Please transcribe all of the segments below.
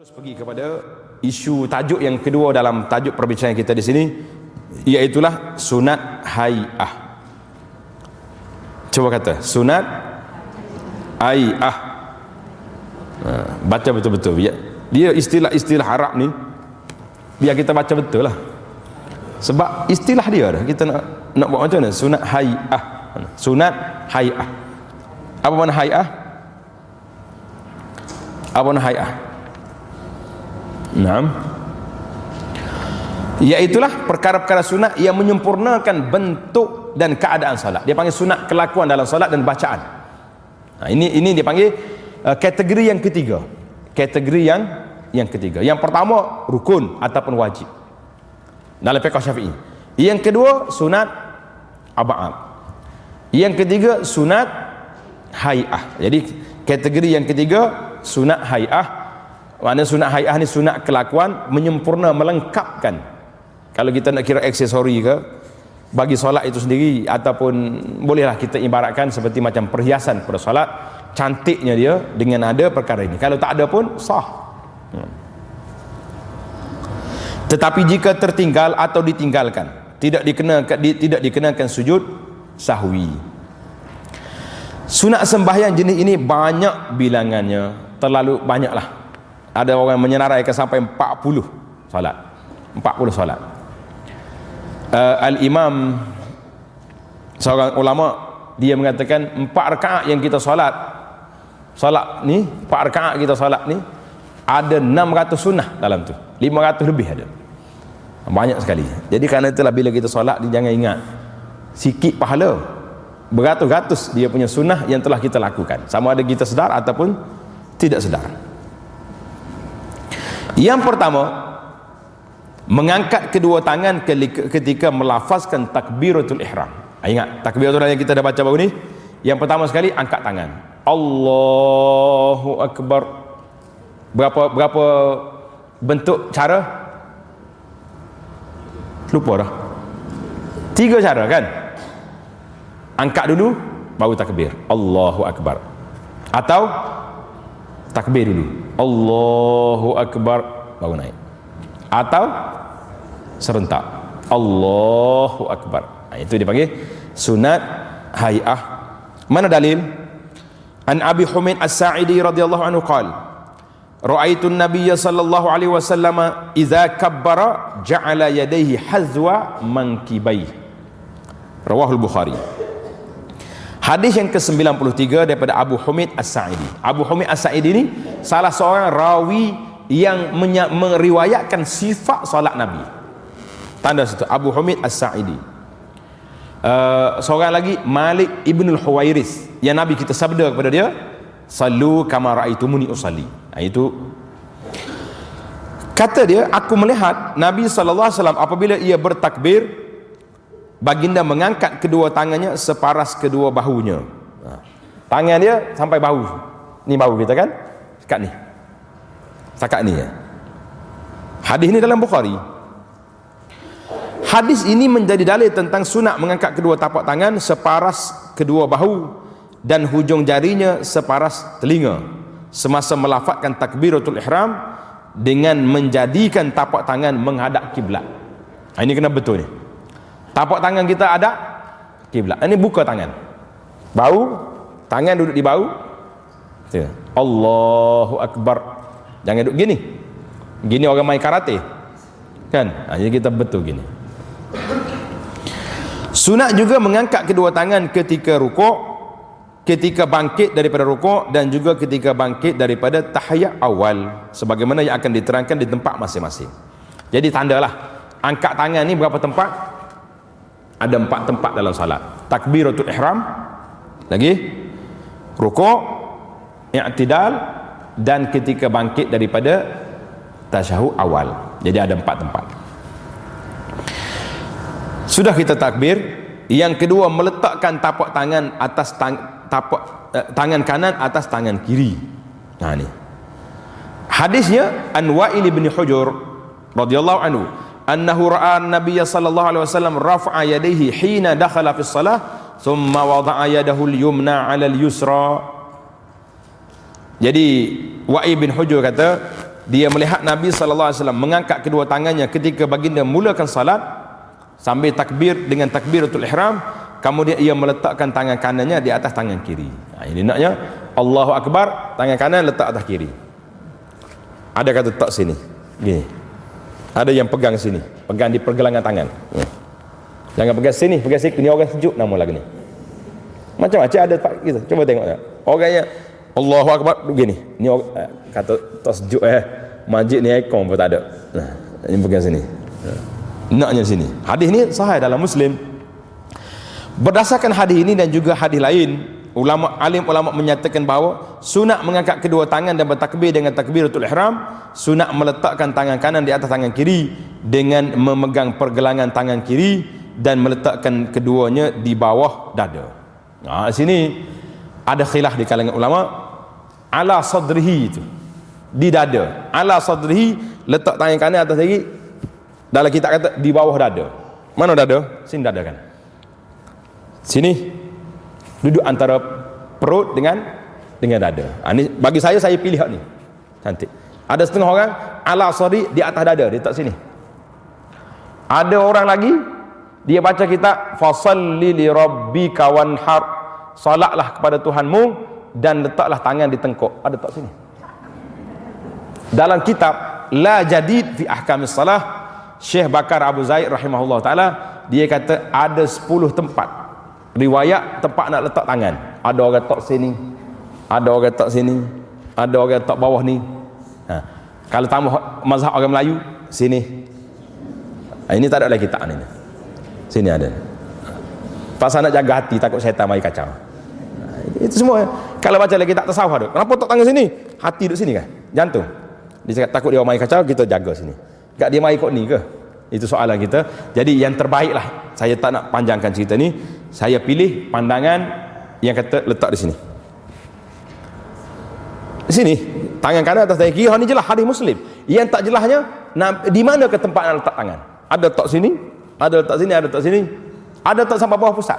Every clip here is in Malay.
Terus pergi kepada isu tajuk yang kedua dalam tajuk perbincangan kita di sini, iaitulah sunat hai'ah. Coba kata sunat hai'ah. Baca betul-betul ya. Dia istilah-istilah Arab ni biar kita baca betul lah. Sebab istilah dia dah. Kita nak buat macam mana? Sunat hai'ah. Sunat hai'ah. Apa makna hai'ah? Apa makna hai'ah? Naam. Iaitulah perkara-perkara sunat yang menyempurnakan bentuk dan keadaan salat. Dia panggil sunat kelakuan dalam salat dan bacaan. Ini dia panggil kategori yang ketiga. Kategori yang ketiga. Yang pertama rukun ataupun wajib dalam fiqh Syafi'i. Yang kedua sunat ab'ad. Yang ketiga sunat hai'ah. Jadi kategori yang ketiga sunat hai'ah. Maknanya sunat hai'ah ni sunat kelakuan menyempurna, melengkapkan. Kalau kita nak kira aksesori ke bagi solat itu sendiri, ataupun bolehlah kita ibaratkan seperti macam perhiasan pada solat, cantiknya dia dengan ada perkara ini. Kalau tak ada pun sah. Tetapi jika tertinggal atau ditinggalkan, tidak dikenakan sujud sahwi. Sunat sembahyang jenis ini banyak bilangannya, terlalu banyaklah. Ada orang menyenaraikan sampai 40 salat. 40 salat. Al-Imam, seorang ulama, dia mengatakan 4 rakaat yang kita salat ni, 4 rakaat kita salat ni ada 600 sunnah dalam tu. 500 lebih ada. Banyak sekali. Jadi kerana itulah bila kita salat, dia jangan ingat sikit pahala, beratus-ratus dia punya sunnah yang telah kita lakukan, sama ada kita sedar ataupun tidak sedar. Yang pertama, mengangkat kedua tangan ketika melafazkan takbiratul ihram. Ingat takbiratul ihram yang kita dah baca baru ni. Yang pertama sekali angkat tangan, Allahu Akbar. Berapa bentuk cara? Lupa dah. 3 cara kan? Angkat dulu baru takbir, Allahu Akbar. Atau takbir dulu, Allahu Akbar, baru naik. Atau serentak, Allahu Akbar. Itu dipanggil sunat hai'ah. Mana dalil? An Abi Humaid As-Sa'idi radhiyallahu anhu qala, ra'aitu an-nabiyya sallallahu alaihi wasallam idza kabbara ja'ala yadayhi hazwa mankibai. Rawahul Bukhari. Hadis yang ke-93 daripada Abu Humaid As-Sa'idi. Abu Humaid As-Sa'idi ni salah seorang rawi yang meriwayatkan sifat salat Nabi. Tanda situ Abu Humaid As-Sa'idi. Seorang lagi Malik Ibnul Huwairis, yang Nabi kita sabda kepada dia, sallu kama ra'aitumuni usalli. Itu kata dia, aku melihat Nabi sallallahu alaihi wasallam apabila ia bertakbir, baginda mengangkat kedua tangannya separas kedua bahunya. Tangan dia sampai bahu. Ni bahu kita kan? Sekat ni. Sekat ni ya. Hadis ni dalam Bukhari. Hadis ini menjadi dalil tentang sunat mengangkat kedua tapak tangan separas kedua bahu dan hujung jarinya separas telinga semasa melafazkan takbiratul ihram dengan menjadikan tapak tangan menghadap kiblat. Ini kena betul ni. Tapak tangan kita ada kiblat. Ini buka tangan. Bahu, tangan duduk di bahu. Allahu Akbar. Jangan duduk gini. Gini orang main karate. Kan? Jadi kita betul gini. Sunat juga mengangkat kedua tangan ketika rukuk, ketika bangkit daripada rukuk, dan juga ketika bangkit daripada tahiyat awal, sebagaimana yang akan diterangkan di tempat masing-masing. Jadi tandalah angkat tangan ni berapa tempat? Ada 4 tempat dalam salat. Takbiratul ihram, lagi rukuk, i'tidal, dan ketika bangkit daripada tasyahud awal. Jadi ada 4 tempat. Sudah kita takbir. Yang kedua, meletakkan tapak tangan atas tangan kanan atas tangan kiri. Nah ni. Hadisnya an Wa'il bin Hujur radhiyallahu anhu annahu ra'a an-nabiy sallallahu alaihi wasallam rafa'a yadayhi hina dakhala fi shalah thumma wada'a yadahu al-yumna 'ala al-yusra. Jadi Wa'il bin Hujur kata, dia melihat Nabi sallallahu alaihi wasallam mengangkat kedua tangannya ketika baginda mulakan salat sambil takbir dengan takbiratul ihram, kemudian ia meletakkan tangan kanannya di atas tangan kiri. Ini naknya Allahu Akbar, tangan kanan letak atas kiri. Ada kata letak sini gini, ada yang pegang sini, pegang di pergelangan tangan. Jangan pegang sini, pegang sini. Ini orang sejuk nama lagi ni. Macam-macam ada pak gitu. Coba tengok ya. Orangnya Allahu Akbar begini. Ni kata tak sejuk masjid ni ikon pun tak ada. Nah, ini pegang sini. Naknya sini. Hadis ni sahih dalam Muslim. Berdasarkan hadis ini dan juga hadis lain, alim ulama menyatakan bahawa sunat mengangkat kedua tangan dan bertakbir dengan takbiratul ihram, sunat meletakkan tangan kanan di atas tangan kiri dengan memegang pergelangan tangan kiri dan meletakkan keduanya di bawah dada. Di sini ada khilaf di kalangan ulama. Ala sadrihi itu di dada, ala sadrihi, letak tangan kanan atas kiri. Dalam kitab kata di bawah dada. Mana dada? Sini dada kan. Sini duduk antara perut dengan dada. Ini bagi saya pilih hak ni. Cantik. Ada setengah orang ala sadri di atas dada, dia letak sini. Ada orang lagi dia baca kitab fasalli li rabbika wanhar, salatlah kepada Tuhanmu dan letaklah tangan di tengkuk. Ada tak sini. Dalam kitab La Jadid fi Ahkamis Salah, Syekh Bakar Abu Zaid rahimahullah ta'ala, dia kata ada 10 tempat riwayat tempat nak letak tangan. Ada orang letak sini, ada orang letak sini, ada orang letak bawah ni. Kalau tambah mazhab orang Melayu, sini. Ini tak ada lagi kitab ni. Sini ada. Pasal nak jaga hati, takut syaitan mari kacau. Itu semua. Kalau baca lagi tak tasawuf ada. Kenapa letak tangan sini? Hati duduk sini kan? Jantung. Dia cakap takut dia mari kacau, kita jaga sini. Tak dia mari kot ni ke? Itu soalan kita. Jadi yang terbaik lah, saya tak nak panjangkan cerita ni, saya pilih pandangan yang kata letak di sini. Di sini, tangan kanan atas tangan kiri. Ni jelas hadis Muslim. Yang tak jelasnya, di mana ke tempat nak letak tangan? Ada letak sini, ada letak sini, ada letak sini, ada letak sampai bawah pusat.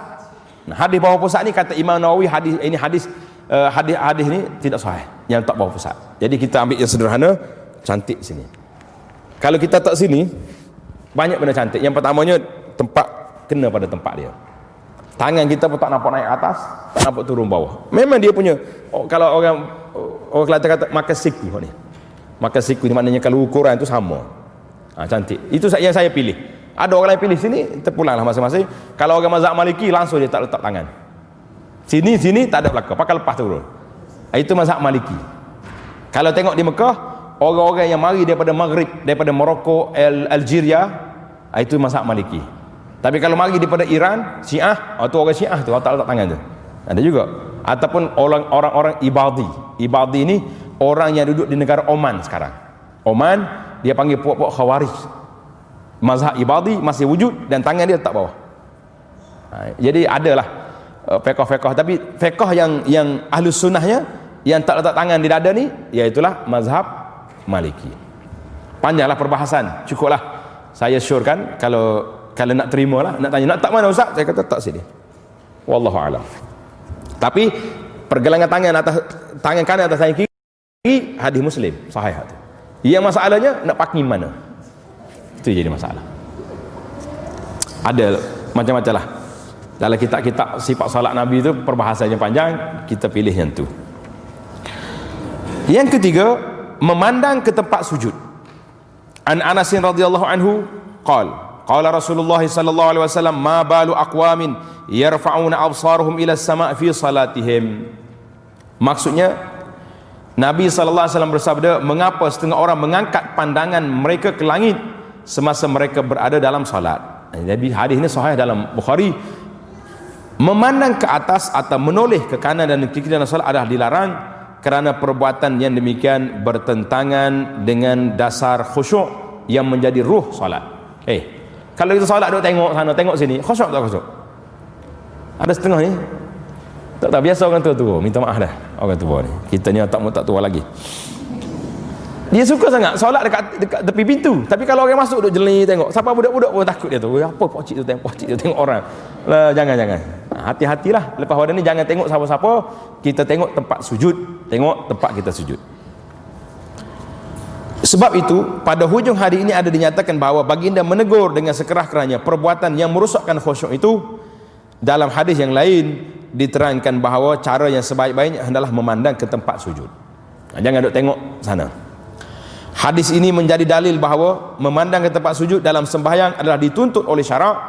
Nah, hadis bawah pusat ni kata Imam Nawawi, hadis ini hadis ni tidak sahih yang letak bawah pusat. Jadi kita ambil yang sederhana, cantik sini. Kalau kita tak sini, banyak benda cantik. Yang pertamanya, tempat kena pada tempat dia. Tangan kita pun tak nampak naik atas, tak nampak turun bawah. Memang dia punya, kalau orang Kelantan kata makan siku ni. Makan siku ni maknanya kalau ukuran tu sama. Cantik. Itu yang saya pilih. Ada orang lain pilih sini, terpulanglah masing-masing. Kalau orang mazhab Maliki, langsung dia tak letak tangan. Sini tak ada belakang, pakai lepas turun. Itu mazhab Maliki. Kalau tengok di Mekah, orang-orang yang mari daripada Maghrib, daripada Morocco, Algeria, itu mazhab Maliki. Tapi kalau mari daripada Iran, Syiah, itu orang Syiah tu, tak letak tangan tu. Ada juga. Ataupun orang-orang Ibadi. Ibadi ni orang yang duduk di negara Oman sekarang. Oman, dia panggil puak-puak Khawarij. Mazhab Ibadi masih wujud dan tangan dia letak bawah. Jadi adalah fiqh-fiqh, tapi fiqh yang ahlus sunnahnya yang tak letak tangan di dada ni, iaitulah mazhab Maliki. Panjanglah perbahasan, cukuplah saya syorkan. Kalau nak terima lah, nak tanya nak tak mana Ustaz, saya kata tak sini. Wallahu a'lam. Tapi pergelangan tangan kanan atas tangan kiri, hadis Muslim sahih tu. Yang masalahnya nak pakai mana, itu jadi masalah. Ada macam-macam lah dalam kitab-kitab sifat salat Nabi itu, perbahasannya panjang, kita pilih yang tu. Yang ketiga, memandang ke tempat sujud. An Anas radhiyallahu anhu qala Rasulullah sallallahu alaihi wasallam, ma balu aqwamin yarfa'una absarahum ila as-sama' fi salatihim. Maksudnya Nabi sallallahu alaihi wasallam bersabda, mengapa setengah orang mengangkat pandangan mereka ke langit semasa mereka berada dalam salat. Jadi hadis ini sahih dalam Bukhari. Memandang ke atas atau menoleh ke kanan dan ke kiri dalam salat adalah dilarang, kerana perbuatan yang demikian bertentangan dengan dasar khusyuk yang menjadi ruh salat. Kalau kita salat duk tengok sana tengok sini, khusyuk tak khusyuk? Ada setengah ni tak biasa, orang tua-tua, minta maaf dah orang tua ni. Kita ni tak tua lagi. Dia suka sangat solat dekat tepi pintu. Tapi kalau orang masuk duk jeli tengok, siapa budak-budak pun takut dia tu. Apa pocik tu tengok orang. Lah, jangan. Hati-hatilah. Lepas pada ni jangan tengok siapa-siapa, kita tengok tempat sujud, tengok tempat kita sujud. Sebab itu pada hujung hari ini ada dinyatakan bahawa baginda menegur dengan sekerah-kerahnya perbuatan yang merosakkan khusyuk itu. Dalam hadis yang lain diterangkan bahawa cara yang sebaik-baiknya adalah memandang ke tempat sujud. Jangan duk tengok sana. Hadis ini menjadi dalil bahawa memandang ke tempat sujud dalam sembahyang adalah dituntut oleh syarak,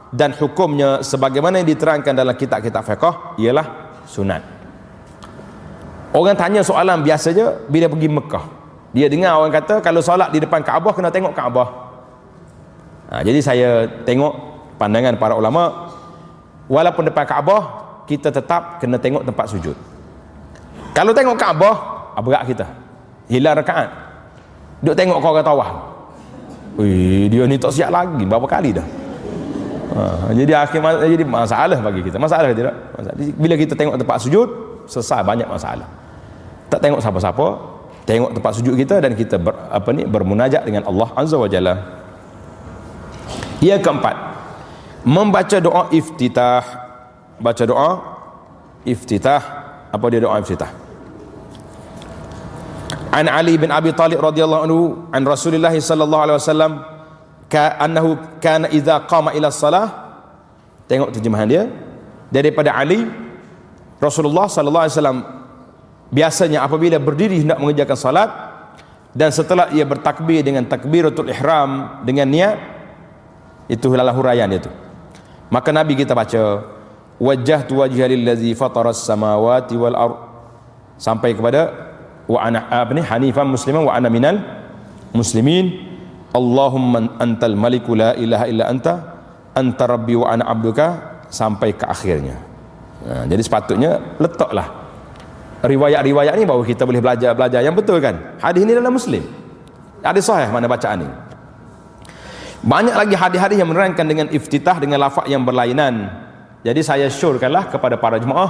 dan hukumnya sebagaimana yang diterangkan dalam kitab-kitab fiqh ialah sunat. Orang tanya soalan biasa je bila pergi Mekah. Dia dengar orang kata kalau solat di depan Kaabah kena tengok Kaabah. Jadi saya tengok pandangan para ulama, walaupun depan Kaabah kita tetap kena tengok tempat sujud. Kalau tengok Kaabah, berat kita, hilang rakaat. Duk tengok kau orang tawaf, dia ni tak siap lagi berapa kali dah. Jadi jadi masalah bagi kita. Masalah ke tidak? Masalah. Bila kita tengok tempat sujud, selesai banyak masalah. Tak tengok siapa-siapa, tengok tempat sujud kita dan kita bermunajat dengan Allah Azza wa Jalla. Yang keempat, membaca doa iftitah. Baca doa iftitah. Apa dia doa iftitah? An Ali bin Abi Talib radhiyallahu anhu an Rasulullah sallallahu alaihi wasallam annahu kana idza qama ila shalah. Tengok terjemahan dia daripada Ali. Rasulullah sallallahu alaihi wasallam biasanya apabila berdiri hendak mengerjakan salat, dan setelah ia bertakbir dengan takbiratul ihram dengan niat, itu adalah huraian dia tu, maka Nabi kita baca wajjahtu wajhiya lillazi fataras samawati wal ard sampai kepada wa ana hanifan musliman wa ana minal muslimin, Allahumma antal maliku la ilaha illa anta rabbi wa ana abduka, sampai ke akhirnya. Jadi sepatutnya letaklah riwayat-riwayat ni baru kita boleh belajar yang betul kan. Hadis ini dalam Muslim, hadis sahih mana bacaan ni. Banyak lagi hadis-hadis yang menerangkan dengan iftitah dengan lafaz yang berlainan. Jadi saya syorkanlah kepada para jemaah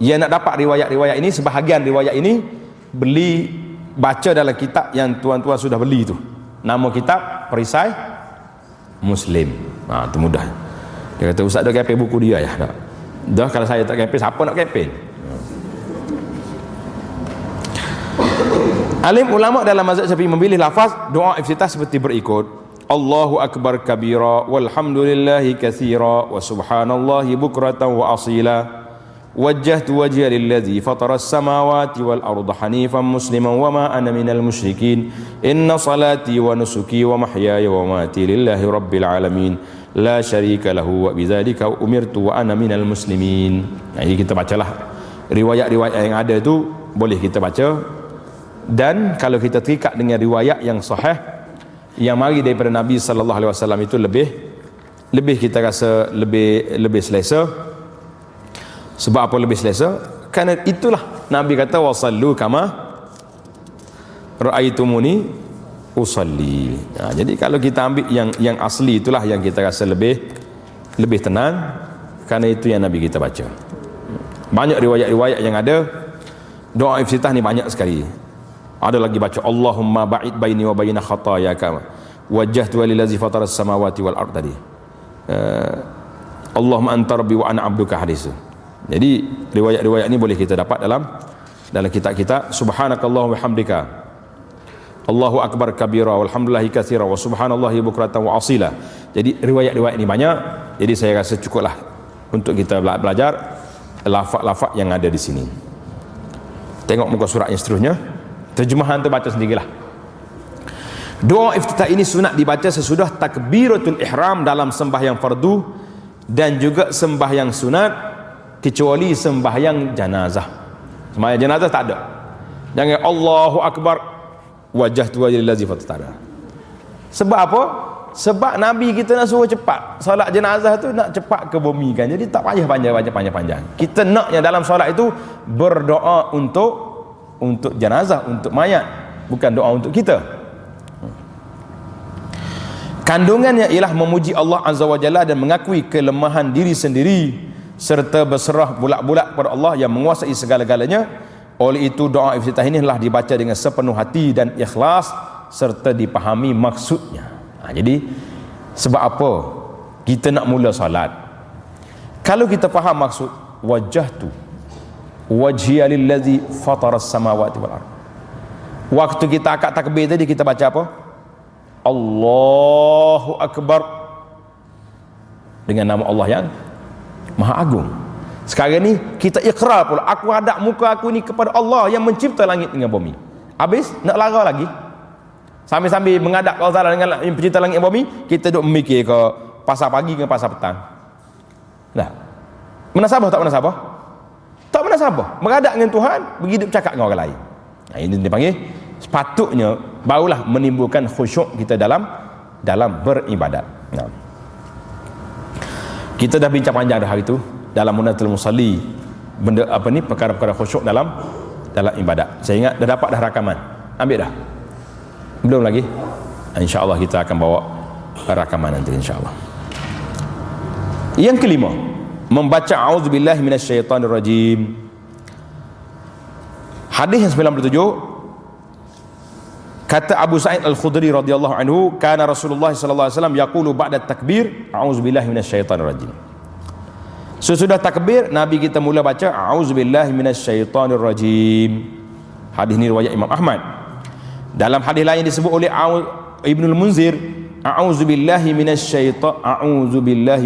yang nak dapat riwayat-riwayat ini, sebahagian riwayat ini beli baca dalam kitab yang tuan-tuan sudah beli tu. Nama kitab Perisai Muslim. Tu mudah. Dia kata ustaz dah kepin buku dia ya. Dah kalau saya tak kepin, siapa nak kepin? Alim ulama dalam mazhab Syafi'i memilih lafaz doa iftitah seperti berikut: Allahu akbar kabira walhamdulillahi katsira wa subhanallahi bukratan wa asila, wajjahtu wajhiya lillazi fataras samawati wal arda hanifan musliman wa ma ana minal musyrikin, inna salati wa nusuki wa mahyaya wa mamati lillahi rabbil alamin, la syarika lahu wa bidzalika umirtu wa ana minal muslimin. Jadi kita bacalah riwayat-riwayat yang ada tu, boleh kita baca. Dan kalau kita terikat dengan riwayat yang sahih yang mari daripada Nabi sallallahu alaihi wasallam itu lebih kita rasa lebih selesa. Sebab apa lebih selesa? Kerana itulah Nabi kata wasallu kama raaitumuni usalli. Jadi kalau kita ambil yang asli, itulah yang kita rasa lebih tenang, kerana itu yang Nabi kita baca. Banyak riwayat-riwayat yang ada doa iftitah ni banyak sekali. Ada lagi baca Allahumma ba'id baini wa baina khataayaka wajjahtu lillazi fataras samawati wal ard tadi. Allahumma anta rabbi wa ana abduka hadis. Jadi riwayat-riwayat ini boleh kita dapat dalam kitab-kitab. Subhanakallahumma wa bihamdika Allahu akbar kabira walhamdulillahi katsira wa subhanallahi bukratan wa asila. Jadi riwayat-riwayat ini banyak. Jadi saya rasa cukuplah untuk kita belajar lafaz-lafaz yang ada di sini. Tengok muka surat yang seterusnya. Terjemahan tu baca sendirilah. Doa iftitah ini sunat dibaca sesudah takbiratul ihram dalam sembahyang fardu dan juga sembahyang sunat, kecuali sembahyang jenazah. Sembahyang jenazah tak ada. Jangan Allahu akbar wajjahtu wajhiya lillazi fatara. Sebab apa? Sebab Nabi kita nak suruh cepat. Solat jenazah tu nak cepat ke bumi kan. Jadi tak payah panjang. Kita nak yang dalam solat itu berdoa untuk jenazah, untuk mayat, bukan doa untuk kita. Kandungannya ialah memuji Allah Azza wa Jalla dan mengakui kelemahan diri sendiri serta berserah bulat-bulat kepada Allah yang menguasai segala-galanya. Oleh itu doa iftitah ini telah dibaca dengan sepenuh hati dan ikhlas serta dipahami maksudnya. Jadi sebab apa kita nak mula salat? Kalau kita faham maksud wajjahtu wajhiya lillazi fataras samawati wal ard, Waktu kita akad takbir tadi kita baca apa? Allahu Akbar, dengan nama Allah yang Maha Agung. Sekarang ni kita ikrar pula, aku hadap muka aku ni kepada Allah yang mencipta langit dengan bumi. Habis nak lara lagi, sambil-sambil menghadap Allah Taala dengan yang pencipta langit dan bumi, kita duk memikir ke pasar pagi ke pasar petang. Nah, menasabah tak menasabah? Tak menasabah. Menghadap dengan Tuhan, begitu bercakap dengan orang lain. Nah, ini dipanggil, sepatutnya barulah menimbulkan khusyuk kita dalam beribadat. Nah, kita dah bincang panjang dah hari itu dalam Munatul Musalli, benda apa ni, perkara-perkara khusyuk dalam ibadat. Saya ingat dah dapat dah rakaman. Ambil dah? Belum lagi? InsyaAllah kita akan bawa rakaman nanti insyaAllah. Yang kelima, membaca a'udzubillahi minasyaitonirrajim. Hadis yang 97, kata Abu Sa'id Al-Khudri radhiyallahu anhu, kana Rasulullah sallallahu alaihi wasallam yaqulu ba'da takbir a'udzubillahi minasyaitonirrajim. Sesudah takbir Nabi kita mula baca a'udzubillahi minasyaitonirrajim. Hadis ini riwayat Imam Ahmad. Dalam hadis lain disebut oleh Ibnul Munzir, a'udzubillahi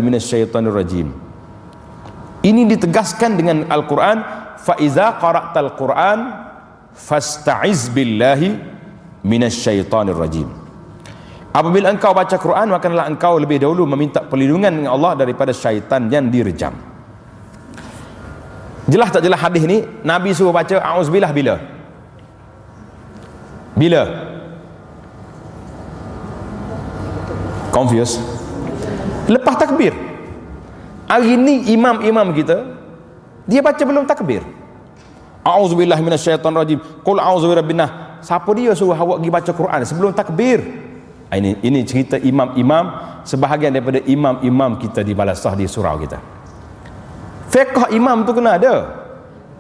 minasyaitonirrajim. Ini ditegaskan dengan Al-Quran, fa iza qara'tal Quran fasta'iz billahi minasyaitonirrajim. Apabila engkau baca Quran, maka hendaklah engkau lebih dahulu meminta perlindungan dengan Allah daripada syaitan yang direjam. Jelas tak jelas hadis ni? Nabi suruh baca a'udzubillah bila? Confused? Lepas takbir. Hari ni imam-imam kita, dia baca belum takbir. A'udzubillahi minasyaitonirrajim, qul a'udzu birabbin nas. Siapa dia suruh awak pergi baca Quran sebelum takbir? Ini cerita imam-imam, sebahagian daripada imam-imam kita di balasah di surau kita. Fiqh imam tu kena ada.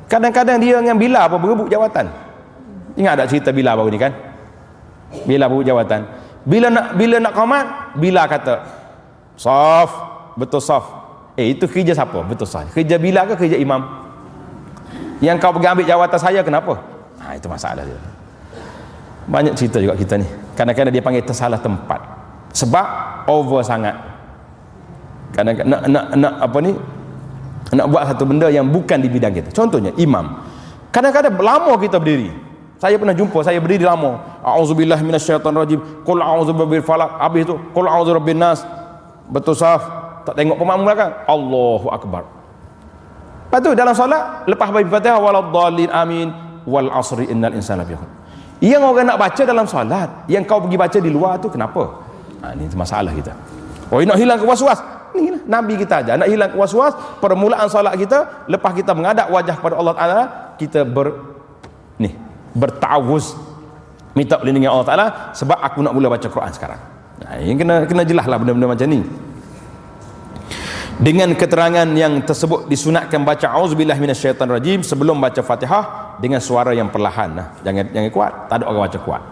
Kadang-kadang dia dengan Bilal apa berebut jawatan. Ingat tak cerita Bilal baru ni kan? Bilal berebut jawatan. Bila nak qamat, Bilal kata, "Saf, betul saf." Itu kerja siapa? Betul saf. Kerja Bilal ke kerja imam? Yang kau pergi ambil jawatan saya kenapa? Itu masalah dia. Banyak cerita juga kita ni. Kadang-kadang dia panggil tersalah tempat. Sebab over sangat. Kadang-kadang nak buat satu benda yang bukan di bidang kita. Contohnya imam. Kadang-kadang lama kita berdiri. Saya pernah jumpa, saya berdiri lama. A'udzubillahi minasyaitonirrajim, qul a'udzu birabbil falaq. Habis tu qul a'udzu birabbin nas. Betul saf. Tak tengok pemakmum belakang. Allahu Akbar. Lepas tu dalam solat, lepas baca Fatihah, waladdallin amin wal asri innal insana lafi khusr. Yang orang nak baca dalam solat, yang kau pergi baca di luar tu kenapa? Ini masalah kita. Nak hilang was-was. Ni lah Nabi kita aja. Nak hilang was-was, permulaan solat kita, lepas kita menghadap wajah kepada Allah Taala, kita berta'awuz, minta perlindungan Allah Taala, sebab aku nak mula baca Quran sekarang. Yang kena jelaslah benda-benda macam ni. Dengan keterangan yang tersebut disunatkan baca auzubillahi minasyaitonirrajim sebelum baca Fatihah dengan suara yang perlahan. Jangan kuat, tak ada orang baca kuat.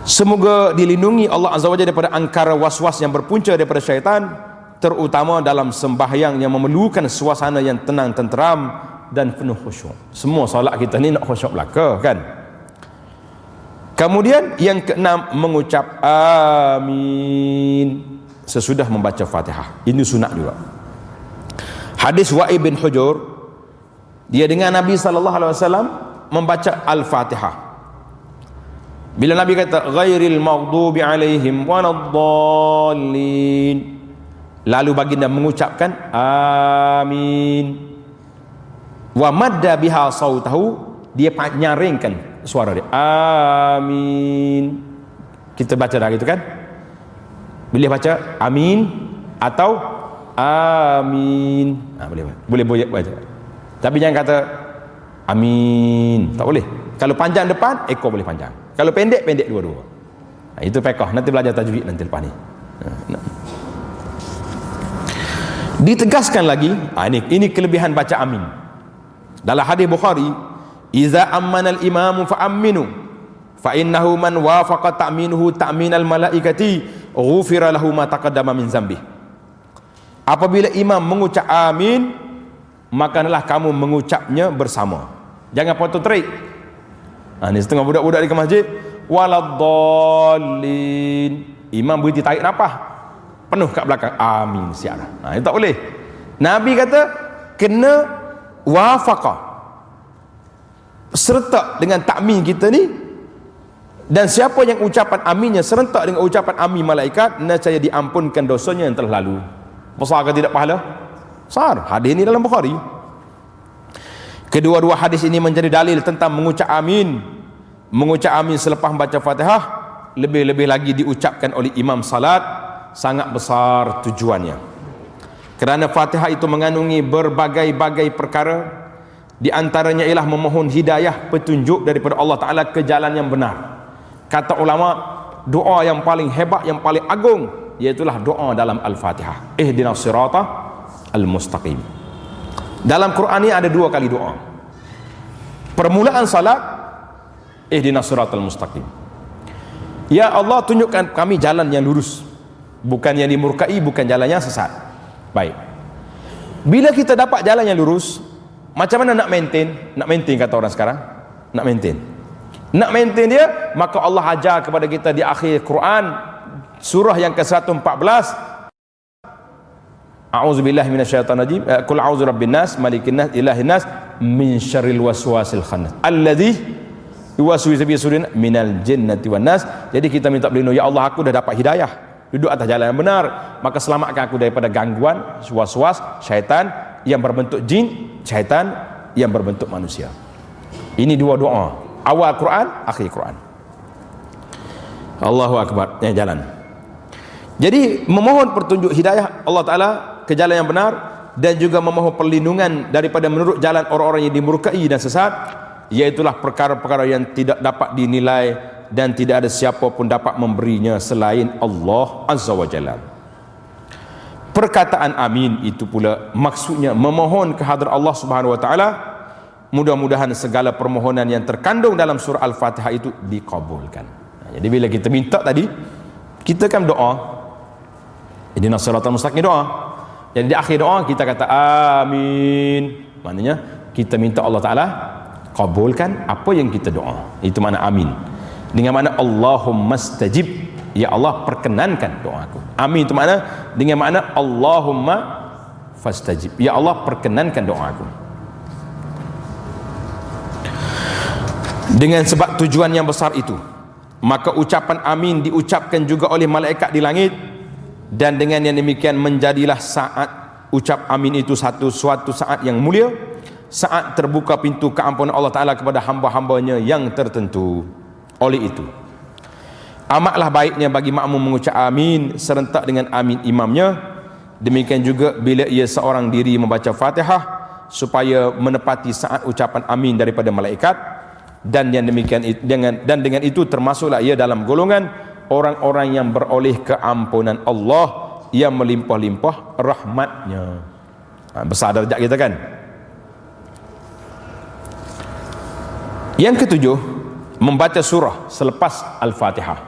Semoga dilindungi Allah Azza wa Jalla daripada angkara was-was yang berpunca daripada syaitan, terutama dalam sembahyang yang memerlukan suasana yang tenang, tenteram dan penuh khusyuk. Semua solat kita ni nak khusyuk belaka kan. Kemudian yang keenam, mengucap amin sesudah membaca Fatihah. Ini sunat juga. Hadis Wa'ib bin Hujur, dia dengan Nabi SAW membaca Al-Fatihah. Bila Nabi kata ghairil maghdubi alaihim waladdallin, lalu baginda mengucapkan amin. Wa madda biha sautahu, dia nyaringkan suara dia, amin. Kita baca dah gitu kan? Boleh baca amin atau amin. Boleh baca. Tapi jangan kata amin, tak boleh. Kalau panjang depan, ekor boleh panjang. Kalau pendek dua-dua. Itu fiqh. Nanti belajar tajwid nanti lepas ni. Ditegaskan lagi, ini kelebihan baca amin. Dalam hadis Bukhari, iza ammana al-imamu fa aminu fa innahu man wafaqa ta'minuhu ta'minal malaikati ghufira lahu ma taqaddama min zambih. Apabila imam mengucap amin, maka hendaklah kamu mengucapnya bersama. Jangan potong terik. Ni setengah budak-budak di ke masjid, waladdallin. Imam berhenti tarik nafas, penuh kat belakang, amin siap. Itu tak boleh. Nabi kata kena wafaqah, serentak dengan takmin kita ni. Dan siapa yang ucapan aminnya serentak dengan ucapan amin malaikat, nescaya diampunkan dosanya yang telah lalu. Besar ke tidak pahala? Besar. Hadis ini dalam Bukhari. Kedua-dua hadis ini menjadi dalil tentang mengucap amin. Mengucap amin selepas membaca Fatihah, lebih-lebih lagi diucapkan oleh imam salat, sangat besar tujuannya. Kerana Fatihah itu mengandungi berbagai-bagai perkara, di antaranya ialah memohon hidayah, petunjuk daripada Allah Ta'ala ke jalan yang benar. Kata ulama, doa yang paling hebat, yang paling agung, iaitulah doa dalam Al-Fatihah, ihdinas sirata al-mustaqim. Dalam Quran ini ada dua kali doa. Permulaan salat, ihdinas sirata al-mustaqim, ya Allah tunjukkan kami jalan yang lurus, bukan yang dimurkai, bukan jalan yang sesat. Baik, bila kita dapat jalan yang lurus, macam mana nak maintain? Nak maintain kata orang sekarang, nak maintain dia, maka Allah ajar kepada kita di akhir Quran surah yang ke-114, a'udzubillahi minasyaitonirrajim, qul a'udzu birabbin nas, malikin nas, ilahin nas, min syarril waswasil khannas alladzi yuwaswisu fi sudurin minal jinnati wan nas. Jadi kita minta berlindung, ya Allah aku dah dapat hidayah, duduk atas jalan yang benar, maka selamatkan aku daripada gangguan was-was syaitan yang berbentuk jin, syaitan yang berbentuk manusia. Ini dua doa, awal Quran, akhir Quran. Allahu Akbar, jalan. Jadi memohon petunjuk hidayah Allah Ta'ala ke jalan yang benar, dan juga memohon perlindungan daripada menurut jalan orang-orang yang dimurkai dan sesat, iaitulah perkara-perkara yang tidak dapat dinilai dan tidak ada siapa pun dapat memberinya selain Allah Azza wa Jalla. Perkataan amin itu pula maksudnya memohon kehadrat Allah Subhanahu wa Ta'ala. Mudah-mudahan segala permohonan yang terkandung dalam surah Al-Fatihah itu dikabulkan. Jadi bila kita minta tadi, kita kan doa, ihdinas siratal mustaqim, doa. Jadi di akhir doa kita kata amin, maknanya kita minta Allah Ta'ala kabulkan apa yang kita doa. Itu makna amin. Dengan makna Allahumma stajib, ya Allah perkenankan doaku. Amin itu makna dengan makna Allahumma fastajib, ya Allah perkenankan doaku. Dengan sebab tujuan yang besar itu, maka ucapan amin diucapkan juga oleh malaikat di langit, dan dengan yang demikian menjadilah saat ucap amin itu suatu saat yang mulia, saat terbuka pintu keampunan Allah Ta'ala kepada hamba-hambanya yang tertentu. Oleh itu, amatlah baiknya bagi makmum mengucap amin serentak dengan amin imamnya. Demikian juga bila ia seorang diri membaca Fatihah, supaya menepati saat ucapan amin daripada malaikat. Dan yang demikian dengan itu termasuklah ia dalam golongan orang-orang yang beroleh keampunan Allah yang melimpah-limpah rahmatnya. Besar darjat kita kan. Yang ketujuh, membaca surah selepas Al-Fatihah.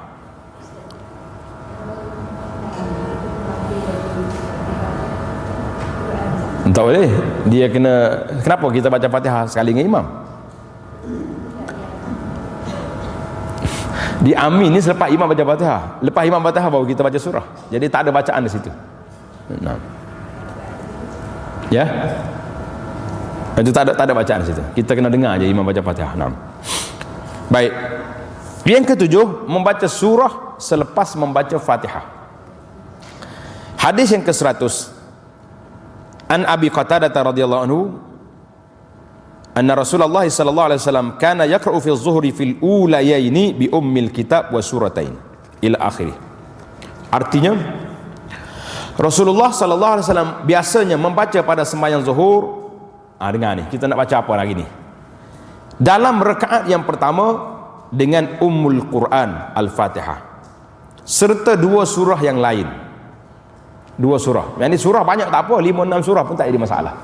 Tak boleh, dia kenapa kita baca Fatihah sekali dengan imam? Di amin ni selepas imam baca Fatihah. Lepas imam Fatihah baru kita baca surah. Jadi tak ada bacaan di situ. Nah. Ya. Itu tak ada bacaan di situ. Kita kena dengar aja imam baca Fatihah. Nah. Baik. Yang ketujuh, membaca surah selepas membaca Fatihah. Hadis yang ke-100. An Abi Qatadah radhiyallahu anhu, anna Rasulullah sallallahu alaihi wasallam kana yaqra'u fi adh-dhuhri fil ulayaini bi ummil kitab wa suratain ila akhirih. Artinya Rasulullah sallallahu alaihi wasallam biasanya membaca pada sembahyang zuhur, dengar ni, kita nak baca apa lagi ni? Dalam rakaat yang pertama dengan Ummul Quran Al-Fatihah, serta dua surah yang lain. Dua surah. Yang ni surah banyak tak apa, 5-6 surah pun tak ada masalah.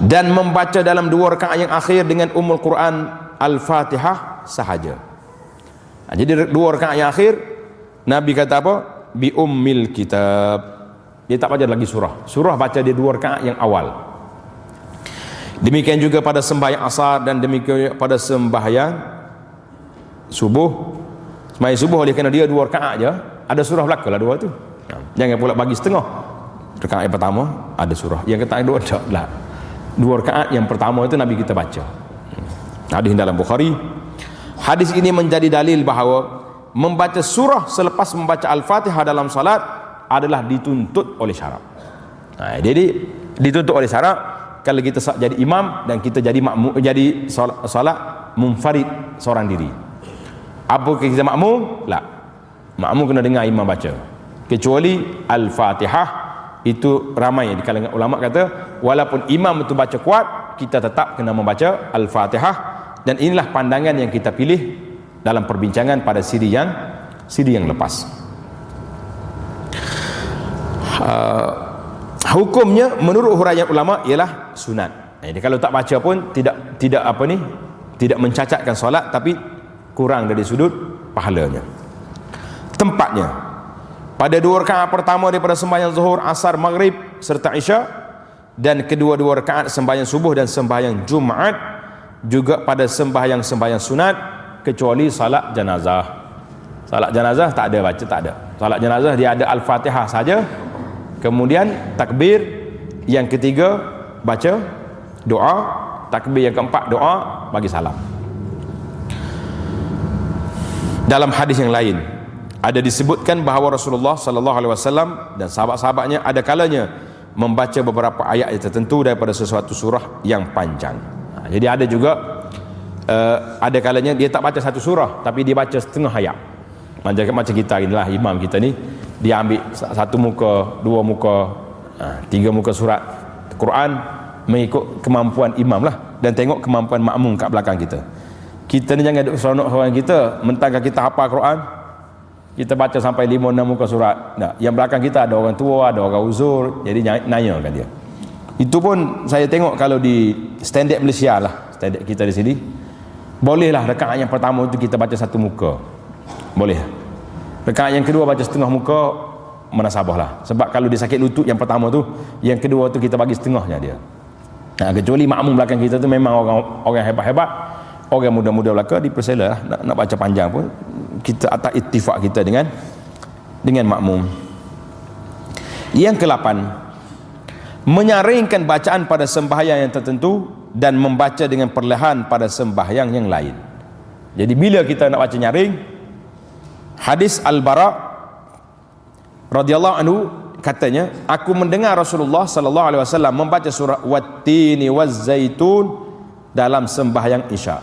Dan membaca dalam dua rakaat yang akhir dengan Ummul Quran Al-Fatihah sahaja. Jadi dua rakaat yang akhir Nabi kata apa? Bi ummil kitab. Dia tak baca lagi surah. Surah baca dia dua rakaat yang awal. Demikian juga pada sembahyang asar dan demikian pada sembahyang subuh. Sembahyang subuh oleh kerana dia 2 rakaat je, ada surah belaka lah 2 tu. Jangan pula bagi setengah. Rakaat yang pertama ada surah, yang kedua tak lah. 2 rakaat yang pertama itu Nabi kita baca. Hadis dalam Bukhari. Hadis ini menjadi dalil bahawa membaca surah selepas membaca Al-Fatihah dalam salat adalah dituntut oleh syarak. Jadi dituntut oleh syarak kalau kita jadi imam dan kita jadi makmum, jadi salat munfarid seorang diri. Apa kita makmum? La. Makmum kena dengar imam baca. Kecuali Al-Fatihah itu ramai di kalangan ulama kata walaupun imam itu baca kuat, kita tetap kena membaca Al-Fatihah, dan inilah pandangan yang kita pilih dalam perbincangan pada siri yang lepas. Hukumnya menurut huraian ulama ialah sunat. Jadi kalau tak baca pun tidak mencacatkan solat, tapi kurang dari sudut pahalanya. Tempatnya pada 2 rakaat pertama daripada sembahyang zuhur, asar, maghrib serta isya, dan kedua-dua rakaat sembahyang subuh dan sembahyang Jumaat, juga pada sembahyang sunat kecuali salat jenazah. Salat jenazah tak ada baca, tak ada. Salat jenazah dia ada Al-Fatihah saja, kemudian takbir, yang ketiga baca doa, takbir yang keempat doa, bagi salam. Dalam hadis yang lain ada disebutkan bahawa Rasulullah sallallahu alaihi wasallam dan sahabat-sahabatnya ada kalanya membaca beberapa ayat tertentu daripada sesuatu surah yang panjang. Jadi ada juga ada kalanya dia tak baca satu surah, tapi dia baca setengah ayat. Macam kita inilah, imam kita ni dia ambil 1 muka, 2 muka, 3 muka surat Quran, mengikut kemampuan imam lah, dan tengok kemampuan makmum kat belakang kita. Kita ni jangan duk seronok orang kita, mentangkan kita hafal Quran, kita baca sampai 5-6 muka surat. Nah, yang belakang kita ada orang tua, ada orang uzur, jadi nanyakan dia. Itu pun saya tengok kalau di standard Malaysia lah, standard kita di sini, bolehlah rakaat yang pertama itu kita baca 1 muka, boleh. Rakaat yang kedua baca setengah muka, menasabah lah. Sebab kalau dia sakit lutut yang pertama tu, yang kedua tu kita bagi setengahnya dia. Nah, kecuali makmum belakang kita tu memang orang hebat-hebat, orang muda-muda belakang, dipersilalah nak baca panjang pun, kita atas ittifaq kita dengan makmum. Yang ke-8, menyaringkan bacaan pada sembahyang yang tertentu dan membaca dengan perlahan pada sembahyang yang lain. Jadi bila kita nak baca nyaring, hadis Al-Bara radhiyallahu anhu katanya, aku mendengar Rasulullah sallallahu alaihi wasallam membaca surah Wat-Tini Waz-Zaitun dalam sembahyang Isya.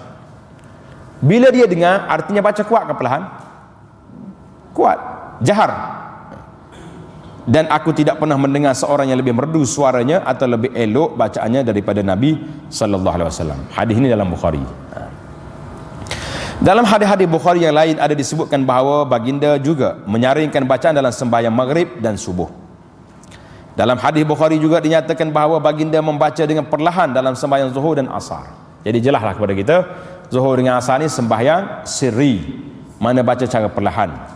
Bila dia dengar, artinya baca kuat ke perlahan? Kuat, jahar. Dan aku tidak pernah mendengar seorang yang lebih merdu suaranya atau lebih elok bacaannya daripada Nabi sallallahu alaihi wasallam. Hadis ini dalam Bukhari. Dalam hadis-hadis Bukhari yang lain ada disebutkan bahawa baginda juga menyaringkan bacaan dalam sembahyang maghrib dan subuh. Dalam hadis Bukhari juga dinyatakan bahawa baginda membaca dengan perlahan dalam sembahyang zuhur dan asar. Jadi jelaslah kepada kita, zuhur dengan asar ni sembahyang sirri, mana baca cara perlahan.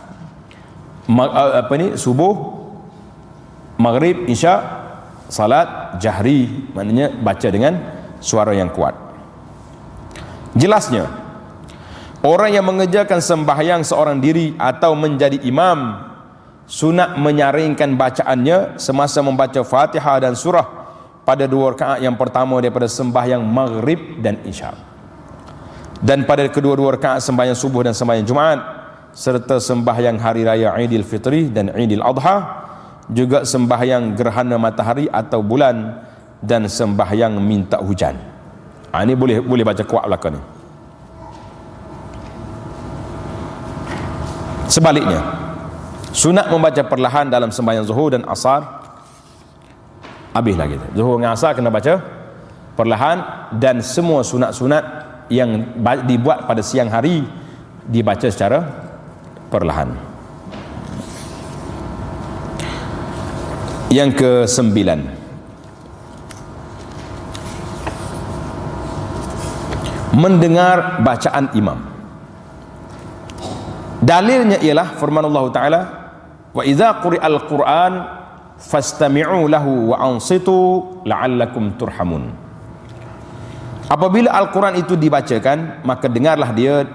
Subuh, maghrib, isya, salat jahri, maknanya baca dengan suara yang kuat. Jelasnya, orang yang mengerjakan sembahyang seorang diri atau menjadi imam, sunat menyaringkan bacaannya semasa membaca Fatihah dan surah pada 2 rakaat yang pertama daripada sembahyang maghrib dan isya, dan pada kedua-dua rakaat sembahyang subuh dan sembahyang Jumaat, serta sembahyang hari raya Aidil Fitri dan Aidil Adha, juga sembahyang gerhana matahari atau bulan, dan sembahyang minta hujan. Ini boleh baca kuat belakang ni. Sebaliknya, sunat membaca perlahan dalam sembahyang zuhur dan asar. Habislah kita. Zuhur dan asar kena baca perlahan, dan semua sunat-sunat yang dibuat pada siang hari dibaca secara perlahan. Yang ke-9, mendengar bacaan imam. Dalilnya ialah firman Allah Ta'ala, wa idza quri'al Qur'an fastami'u lahu wa ansitu la'allakum turhamun. Apabila Al-Quran itu dibacakan, maka dengarlah dia,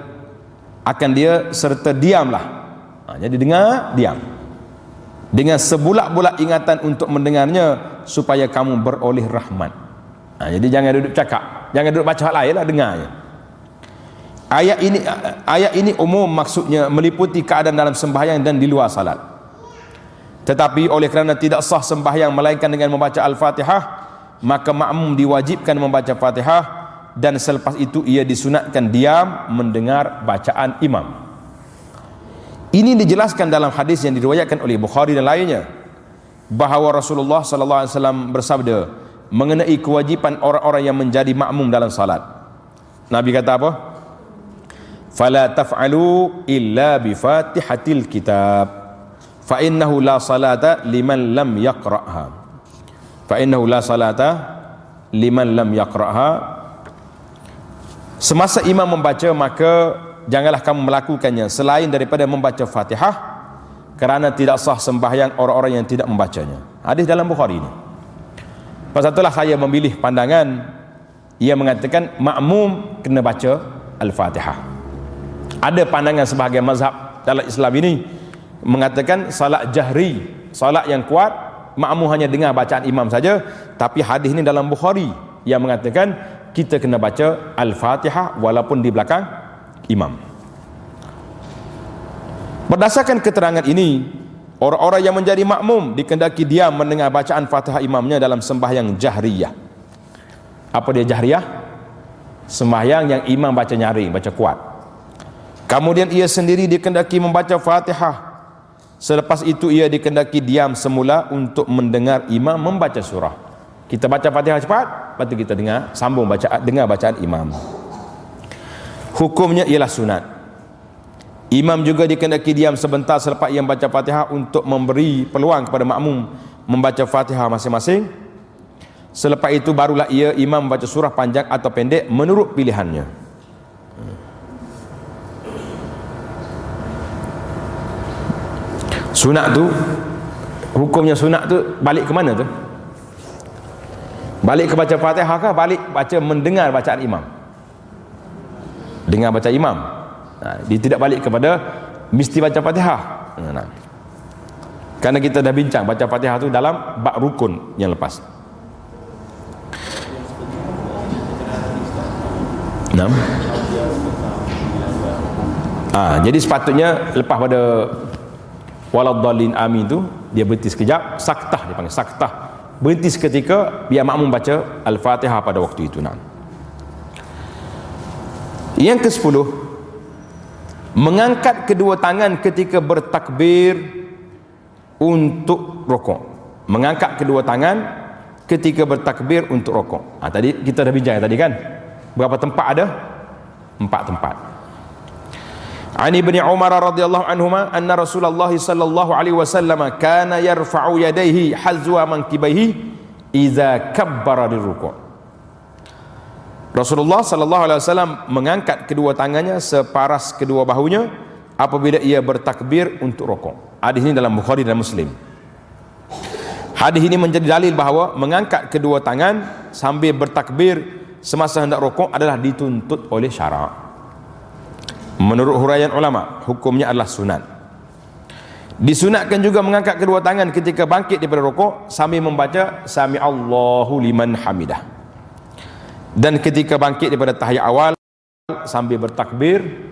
akan dia serta diamlah. Jadi dengar, diam, dengan sebulat-bulat ingatan untuk mendengarnya, supaya kamu beroleh rahmat. Jadi jangan duduk cakap, jangan duduk baca hal lain lah, dengarnya. Ayat ini umum, maksudnya meliputi keadaan dalam sembahyang dan di luar salat. Tetapi oleh kerana tidak sah sembahyang melainkan dengan membaca Al-Fatihah, maka makmum diwajibkan membaca Fatihah, dan selepas itu ia disunatkan diam mendengar bacaan imam. Ini dijelaskan dalam hadis yang diriwayatkan oleh Bukhari dan lainnya, bahawa Rasulullah sallallahu alaihi wasallam bersabda mengenai kewajipan orang-orang yang menjadi makmum dalam salat. Nabi kata apa? Fala taf'alu illa bi Fatihatil kitab, fa innahu la salata liman lam yaqra'ha. Fa innahu la salata liman lam yaqra'ha. Semasa imam membaca, maka janganlah kamu melakukannya selain daripada membaca Fatihah, kerana tidak sah sembahyang orang-orang yang tidak membacanya. Hadis dalam Bukhari ini. Pasal itulah saya memilih pandangan yang mengatakan makmum kena baca Al-Fatihah. Ada pandangan sebahagian mazhab dalam Islam ini mengatakan salat jahri, salat yang kuat, makmum hanya dengar bacaan imam saja. Tapi hadis ini dalam Bukhari yang mengatakan kita kena baca Al-Fatihah walaupun di belakang imam. Berdasarkan keterangan ini, orang-orang yang menjadi makmum dikehendaki diam mendengar bacaan Fatihah imamnya dalam sembahyang jahriyah. Apa dia jahriyah? Sembahyang yang imam baca nyaring, baca kuat. Kemudian ia sendiri dikehendaki membaca Fatihah. Selepas itu ia dikehendaki diam semula untuk mendengar imam membaca surah. Kita baca Fatihah cepat, lepas tu kita dengar, sambung dengar bacaan imam. Hukumnya ialah sunat. Imam juga dikehendaki diam sebentar selepas ia membaca Fatihah untuk memberi peluang kepada makmum membaca Fatihah masing-masing. Selepas itu barulah imam membaca surah panjang atau pendek menurut pilihannya. Sunat tu, hukumnya sunat tu balik ke mana tu? Balik ke baca Fatihah kah? Balik baca mendengar bacaan imam? Dengar baca imam. Dia tidak balik kepada mesti baca Fatihah. Karena kita dah bincang baca Fatihah tu dalam bab rukun yang lepas. Jadi sepatutnya lepas pada waladdallin amin tu, dia berhenti sekejap, saktah, dia panggil saktah, berhenti seketika biar makmum baca Al-Fatihah pada waktu itu. Yang ke-10, mengangkat kedua tangan ketika bertakbir untuk rokok. Mengangkat kedua tangan ketika bertakbir untuk rokok. Tadi kita dah bincang tadi kan, berapa tempat ada? 4 tempat. Ani bin Umar radhiyallahu anhuma anna Rasulullah sallallahu alaihi wasallam kana yarfa'u yadayhi hazwa mankibaihi idza kabbara liruku'. Rasulullah sallallahu alaihi wasallam mengangkat kedua tangannya separas kedua bahunya apabila ia bertakbir untuk rukuk. Hadis ini dalam Bukhari dan Muslim. Hadis ini menjadi dalil bahawa mengangkat kedua tangan sambil bertakbir semasa hendak rukuk adalah dituntut oleh syarak. Menurut huraian ulama, hukumnya adalah sunat. Disunatkan juga mengangkat kedua tangan ketika bangkit daripada rukuk sambil membaca Sami Allahu liman hamidah. Dan ketika bangkit daripada tahiyat awal sambil bertakbir,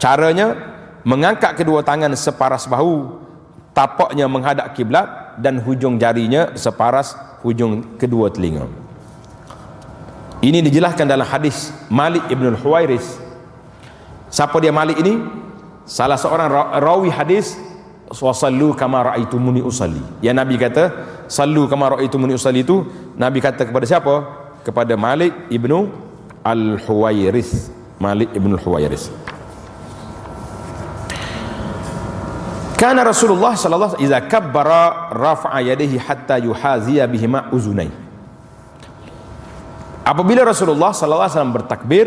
caranya mengangkat kedua tangan separas bahu, tapaknya menghadap kiblat dan hujung jarinya separas hujung kedua telinga. Ini dijelaskan dalam hadis Malik ibn al-Huwairis. Siapa dia Malik ini? Salah seorang rawi hadis, wasallu kama ra'aitumuni usalli. Yang Nabi kata sallu kama ra'aitumuni usalli, itu Nabi kata kepada siapa? Kepada Malik ibnu al-Huwairis. Malik ibnu al-Huwairis. Kana Rasulullah sallallahu alaihi wasallam idza kabbara rafa'a yadayhi hatta yuhaziya bihima uzunai. Apabila Rasulullah sallallahu alaihi wasallam bertakbir,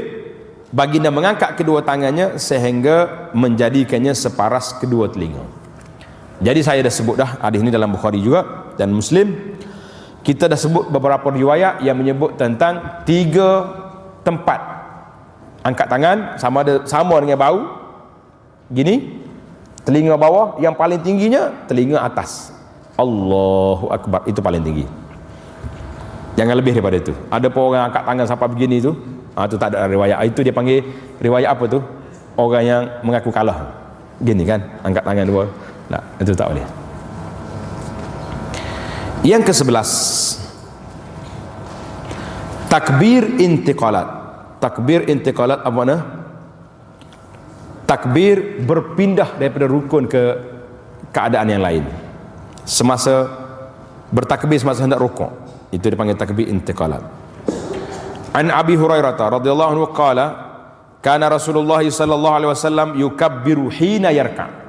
baginda mengangkat kedua tangannya sehingga menjadikannya separas kedua telinga. Jadi saya dah sebut dah hadis ini dalam Bukhari juga dan Muslim. Kita dah sebut beberapa riwayat yang menyebut tentang 3 tempat angkat tangan sama dengan bau gini, telinga bawah, yang paling tingginya telinga atas. Allahu Akbar, itu paling tinggi, jangan lebih daripada itu. Ada pun orang angkat tangan sampai begini itu, itu tak ada riwayat. Itu dia panggil riwayat apa tu, orang yang mengaku kalah gini kan, angkat tangan dua. Nah, itu tak boleh. Yang ke-11, takbir intiqalat. Takbir intiqalat apa mana? Takbir berpindah daripada rukun ke keadaan yang lain semasa bertakbir, semasa hendak rukuk, itu dipanggil takbir intiqalat. An Abi Hurairah radhiyallahu anhu qala kana Rasulullah sallallahu alaihi wasallam yukabbiru hina yarka'.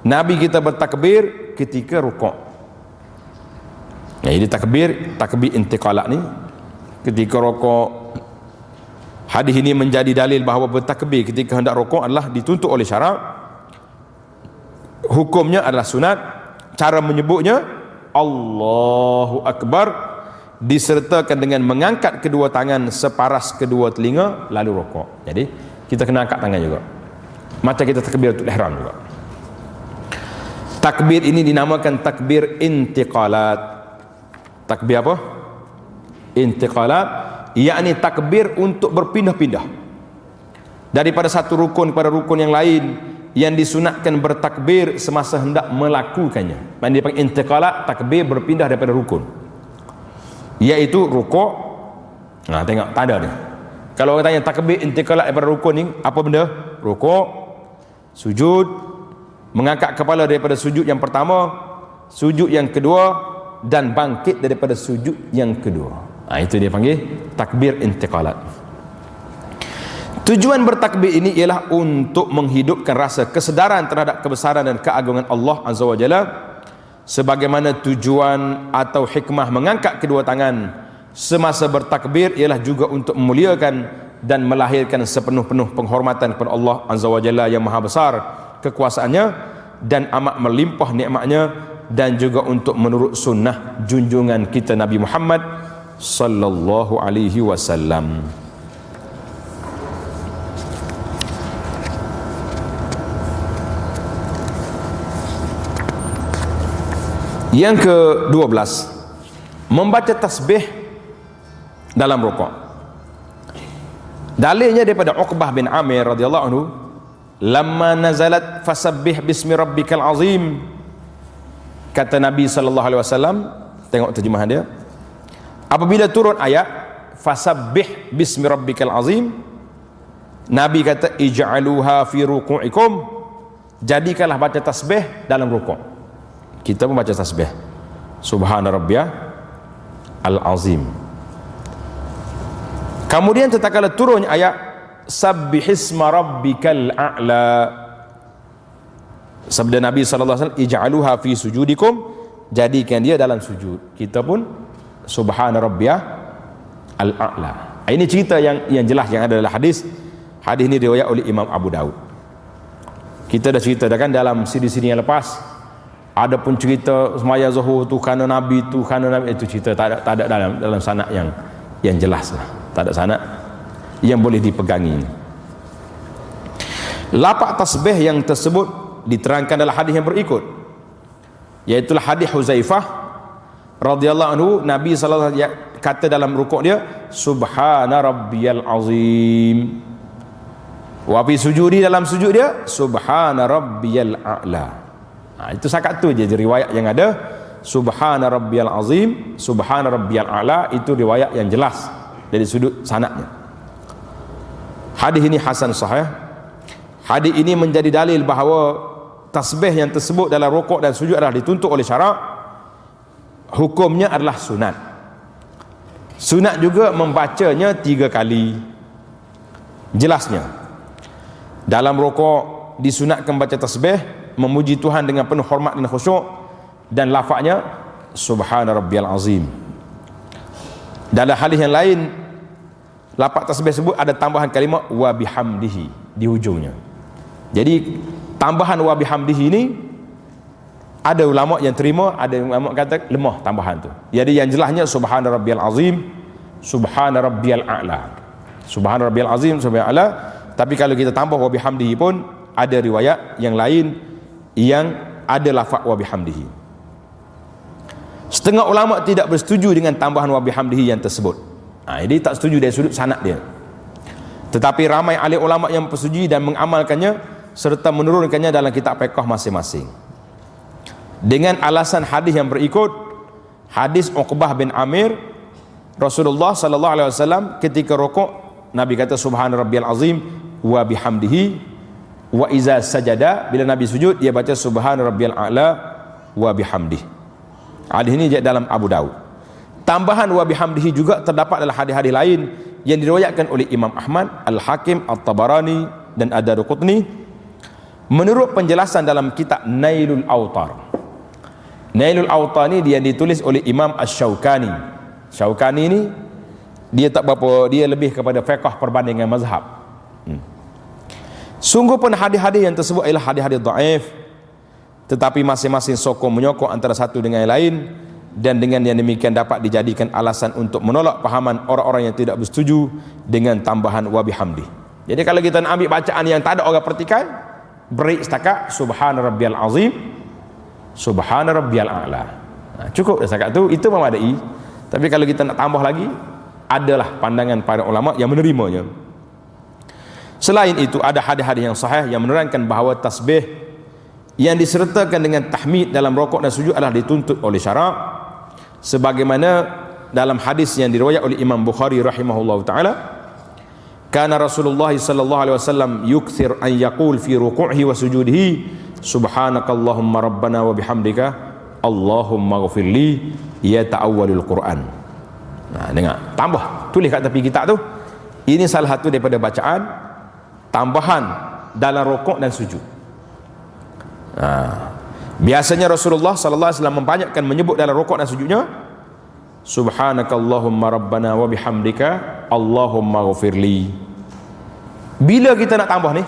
Nabi kita bertakbir ketika rukuk. Jadi takbir intiqalat ni ketika rukuk. Hadis ini menjadi dalil bahawa bertakbir ketika hendak rukuk adalah dituntut oleh syarak. Hukumnya adalah sunat. Cara menyebutnya Allahu Akbar, disertakan dengan mengangkat kedua tangan separas kedua telinga lalu rukuk. Jadi kita kena angkat tangan juga, macam kita takbiratul ihram juga. Takbir ini dinamakan takbir intiqalat. Takbir apa? Intiqalat, yakni takbir untuk berpindah-pindah daripada satu rukun kepada rukun yang lain, yang disunatkan bertakbir semasa hendak melakukannya. Maksudnya dipanggil intiqalat, takbir berpindah daripada rukun, iaitu rukuk. Nah, tengok tanda ni. Kalau orang tanya takbir intiqalat daripada rukun ni apa benda? Rukuk, sujud, mengangkat kepala daripada sujud yang pertama, sujud yang kedua, dan bangkit daripada sujud yang kedua. Itu dia panggil takbir intiqalat. Tujuan bertakbir ini ialah untuk menghidupkan rasa kesedaran terhadap kebesaran dan keagungan Allah Azza wa Jalla, sebagaimana tujuan atau hikmah mengangkat kedua tangan semasa bertakbir ialah juga untuk memuliakan dan melahirkan sepenuh-penuh penghormatan kepada Allah Azza wa Jalla yang maha besar kekuasaannya dan amat melimpah nikmatnya, dan juga untuk menurut sunnah junjungan kita Nabi Muhammad sallallahu alaihi wasallam. Yang ke-12, membaca tasbih dalam rukuk. Dalilnya daripada Uqbah bin Amir radhiyallahu anhu, lamma nazalat fasabbih bismi rabbikal azim. Kata Nabi sallallahu alaihi wasallam, tengok terjemahan dia, apabila turun ayat fasabbih bismi rabbikal azim, Nabi kata ij'aluha fi ruku'ikum, jadikanlah baca tasbih dalam rukuk. Kita pun baca tasbih subhana rabbiyal azim. Kemudian tatkala turun ayat sabbihisma rabbikal a'la, sabda Nabi sallallahu alaihi wasallam ij'aluha fi sujudikum, jadikan dia dalam sujud. Kita pun subhana rabbiyal a'la. Ini cerita yang jelas yang ada dalam hadis. Hadis ini riwayat oleh Imam Abu Daud. Kita dah cerita dah kan dalam siri-siri yang lepas. Ada pun cerita semaya zuhur tu kerana Nabi tu, kerana Nabi itu cerita tak ada dalam sanad yang jelas lah. Tak ada sanad yang boleh dipegangi. Lapak tasbih yang tersebut diterangkan dalam hadis yang berikut, iaitu hadis Huzaifah radhiyallahu anhu. Nabi sallallahu alaihi wasallam kata dalam rukuk dia subhana rabbiyal azim, wa fi sujudi, dalam sujud dia subhana rabbiyal a'la. Itu sakat tu je riwayat yang ada, subhana rabbiyal azim, subhana rabbiyal a'la. Itu riwayat yang jelas dari sudut sanadnya. Hadis ini hasan sahih. Hadis ini menjadi dalil bahawa tasbih yang tersebut dalam rukuk dan sujud adalah dituntut oleh syarak. Hukumnya adalah sunat. Sunat juga membacanya 3 kali. Jelasnya dalam rukuk disunatkan baca tasbih, memuji Tuhan dengan penuh hormat dan khusyuk, dan lafaznya subhana rabbiyal azim. Dalam hadis yang lain, lafaz tasbih sebut ada tambahan kalimah wa bihamdihi di hujungnya. Jadi tambahan wa bihamdihi ini ada ulama yang terima, ada ulama kata lemah tambahan tu. Jadi yang jelasnya subhana rabbiyal azim, subhana rabbiyal a'la. Subhana rabbiyal azim, subhana ala. Tapi kalau kita tambah wa bihamdihi pun ada riwayat yang lain yang ada lafaz wa bihamdihi. Setengah ulama tidak bersetuju dengan tambahan wa bihamdihi yang tersebut. Jadi tak setuju dari sudut sanad dia. Tetapi ramai ahli ulama yang bersetuju dan mengamalkannya serta menurunkannya dalam kitab fiqh masing-masing. Dengan alasan hadis yang berikut, hadis Uqbah bin Amir, Rasulullah sallallahu alaihi wasallam ketika rukuk Nabi kata subhana rabbiyal azim wa bihamdihi, wa iza sajada, bila Nabi sujud dia baca subhana rabbiyal a'la wa bihamdihi. Hadis ini dalam Abu Daud. Tambahan wa bihamdihi juga terdapat dalam hadis-hadis lain yang diriwayatkan oleh Imam Ahmad, Al-Hakim, At-Tabarani dan Ad-Darqutni. Menurut penjelasan dalam kitab Nailul Awtar, Nailul Awtar ni dia ditulis oleh Imam Asy-Syaukani. Syaukani ni dia tak berapa, dia lebih kepada fiqh perbandingan mazhab. Sungguh pun hadis-hadis yang tersebut adalah hadis-hadis dhaif, tetapi masing-masing sokong menyokong antara satu dengan yang lain, dan dengan yang demikian dapat dijadikan alasan untuk menolak pahaman orang-orang yang tidak bersetuju dengan tambahan wa bihamdi. Jadi kalau kita nak ambil bacaan yang tak ada orang pertikai, beri setakat subhana rabbiyal azim, subhana rabbiyal a'la. Cukup setakat tu, itu memadai. Tapi kalau kita nak tambah lagi, adalah pandangan para ulama yang menerimanya. Selain itu ada hadis-hadis yang sahih yang menerangkan bahawa tasbih yang disertakan dengan tahmid dalam rukuk dan sujud adalah dituntut oleh syarak, sebagaimana dalam hadis yang diriwayat oleh Imam Bukhari rahimahullahu taala, kana Rasulullah sallallahu alaihi wasallam yukthir an yaqul fi ruku'ihi wa sujudihi subhanakallahumma rabbana wa bihamdika allahumma ghfirli ya ta'awwalul Quran. Dengar, tambah, tulis kat tepi kitab tu. Ini salah satu daripada bacaan tambahan dalam rukuk dan sujud. Biasanya Rasulullah sallallahu alaihi wasallam membanyakkan menyebut dalam rukuk dan sujudnya subhanakallahumma rabbana wa bihamdika allahumma ghfirli. Bila kita nak tambah ni?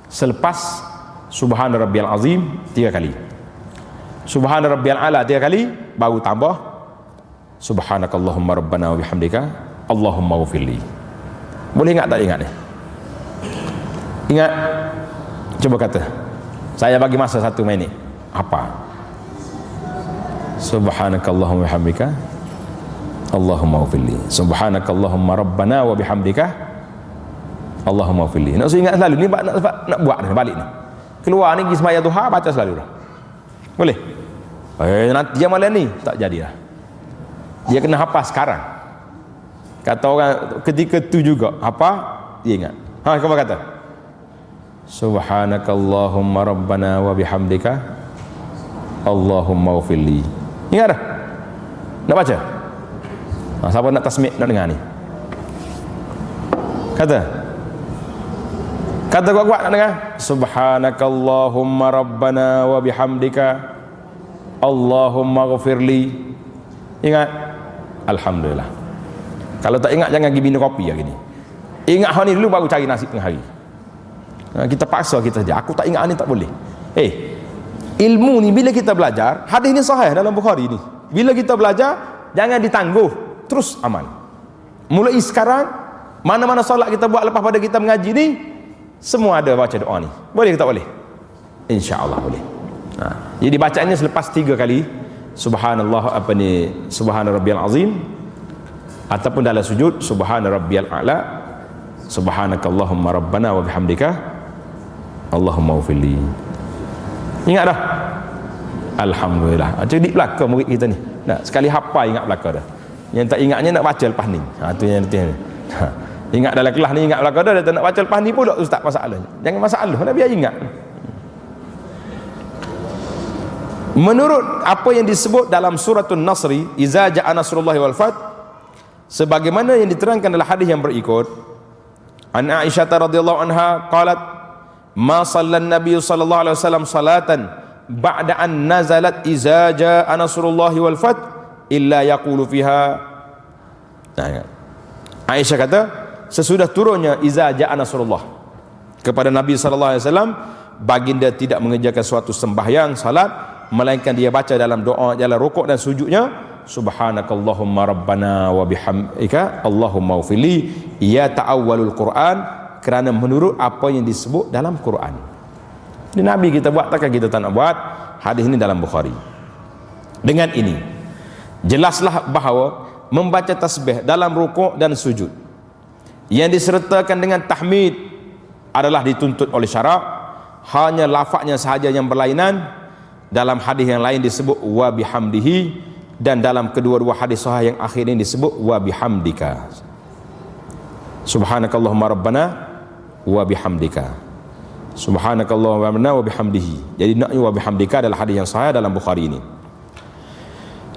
Selepas subhana rabbiyal azim 3 kali, subhana rabbiyal ala 3 kali, baru tambah subhanakallahumma rabbana wa bihamdika allahumma ghfirli. Boleh ingat tak ingat ni? Ingat? Cuba kata. Saya bagi masa 1 minit. Apa? Subhanakallahumma bihamdika allahumma ghfirli. Subhanakallahumma rabbana wa bihamdika allahumma ghfirli. Nak ingat selalu ni, nak buat ni balik ni. Keluar ni pergi sembahyang duha, baca selalu dah. Boleh? Nanti dia malam ni tak jadi dah. Dia kena hafal sekarang. Kata orang ketika tu juga apa? Dia ingat. Kamu kata subhanakallahumma rabbana wa bihamdika allahumma ghfirli. Ingat dah? Nak baca? Siapa nak tasmik nak dengar ni? Kata kuat-kuat nak dengar. Subhanakallahumma rabbana wa bihamdika allahumma ghfirli. Ingat? Alhamdulillah. Kalau tak ingat jangan pergi minum kopi hari ni. Ingat hari ni dulu baru cari nasi tengah hari. Kita paksa kita saja. Aku tak ingat ni tak boleh. Ilmu ni bila kita belajar, hadis ni sahih dalam Bukhari ni. Bila kita belajar, jangan ditangguh, terus amal. Mulai sekarang, mana-mana solat kita buat lepas pada kita mengaji ni, semua ada baca doa ni. Boleh ke tak boleh? InsyaAllah boleh. Jadi bacaannya selepas 3 kali subhanallah subhana rabbiyal azim, ataupun dalam sujud subhana rabbiyal a'la, subhanakallahumma rabbana wa bihamdika allahumma ghfirli. Ingat dah? Alhamdulillah. Jadi belaka murid kita ni. Sekali hafal ingat belaka dah. Yang tak ingatnya nak baca lepas ni. Tu yang penting. Ingat dalam kelas ni ingat belaka dah, dia tak nak baca lepas ni pula ustaz masalahnya. Jangan masalah, nak biar ingat. Menurut apa yang disebut dalam suratul Nasri, iza ja'a nasrullahi wal fath, sebagaimana yang diterangkan dalam hadis yang berikut, an Aisyah radhiyallahu anha qalat ma sallan nabiy sallallahu alaihi wasallam salatan ba'da an nazalat iza ja'a nasrullahi wal fath illa yaqulu fiha. Aisyah kata sesudah turunnya iza ja'a nasrullah kepada Nabi sallallahu alaihi wasallam, baginda tidak mengerjakan suatu sembahyang salat melainkan dia baca dalam doa dalam rukuk dan sujudnya subhanakallahumma rabbana wa bihamdika Allahumma ufili, ia ta'awwalul Quran, kerana menurut apa yang disebut dalam Quran. Ini Nabi kita buat, takkan kita tak nak buat? Hadis ini dalam Bukhari. Dengan ini jelaslah bahawa membaca tasbih dalam rukuk dan sujud yang disertakan dengan tahmid adalah dituntut oleh syarak, hanya lafaznya sahaja yang berlainan. Dalam hadis yang lain disebut wa bihamdihi, dan dalam kedua-dua hadis sahih yang akhir ini disebut wa bihamdika. Subhanakallahumma rabbana wa bihamdika, subhanakallahumma rabbana wa bihamdihi. Jadi nak wa bihamdika adalah hadis yang sahih dalam Bukhari ini.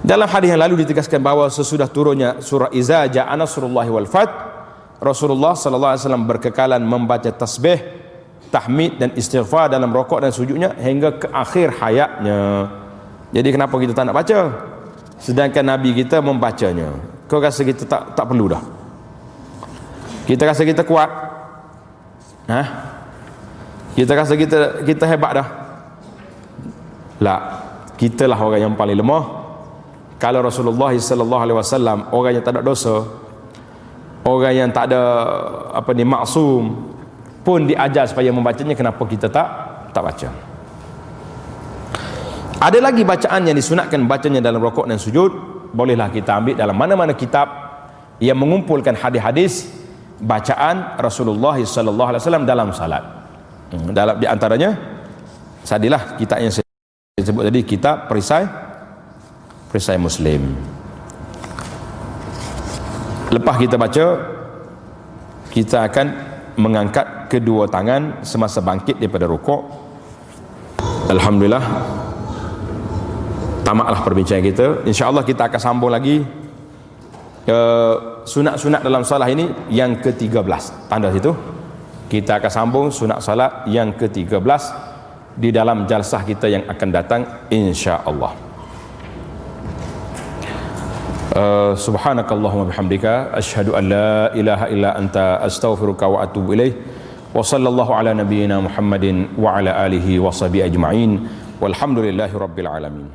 Dalam hadis yang lalu ditegaskan bahawa sesudah turunnya surah Iza Ja'a Nasrullahi wal Fath, Rasulullah sallallahu alaihi wasallam berkekalan membaca tasbih, tahmid dan istighfar dalam rokok dan sujudnya hingga ke akhir hayatnya. Jadi kenapa kita tak nak baca, sedangkan Nabi kita membacanya? Kau rasa kita tak perlu dah? Kita rasa kita kuat? Kita rasa kita hebat dah? La, kita lah orang yang paling lemah. Kalau Rasulullah sallallahu alaihi wasallam orang yang tak ada dosa, orang yang tak ada maksum pun diajar supaya membacanya, kenapa kita tak baca? Ada lagi bacaan yang disunatkan bacanya dalam rukuk dan sujud. Bolehlah kita ambil dalam mana-mana kitab yang mengumpulkan hadis-hadis bacaan Rasulullah sallallahu alaihi wasallam dalam salat. Dalam di antaranya sadilah kitab yang saya sebut tadi, kitab Perisai Muslim. Lepas kita baca, kita akan mengangkat kedua tangan semasa bangkit daripada rukuk. Alhamdulillah, tamatlah perbincangan kita. InsyaAllah kita akan sambung lagi sunat-sunat dalam salat ini yang ke-13. Tanda situ, kita akan sambung sunat salat yang ke-13 di dalam jalsah kita yang akan datang, insyaAllah. Subhanakallahumma bihamdika asyhadu an la ilaha illa anta astaghfiruka wa atubu ilaih. Wa sallallahu ala nabiyyina Muhammadin wa ala alihi wa sahbihi ajma'in. Walhamdulillahi rabbil alamin.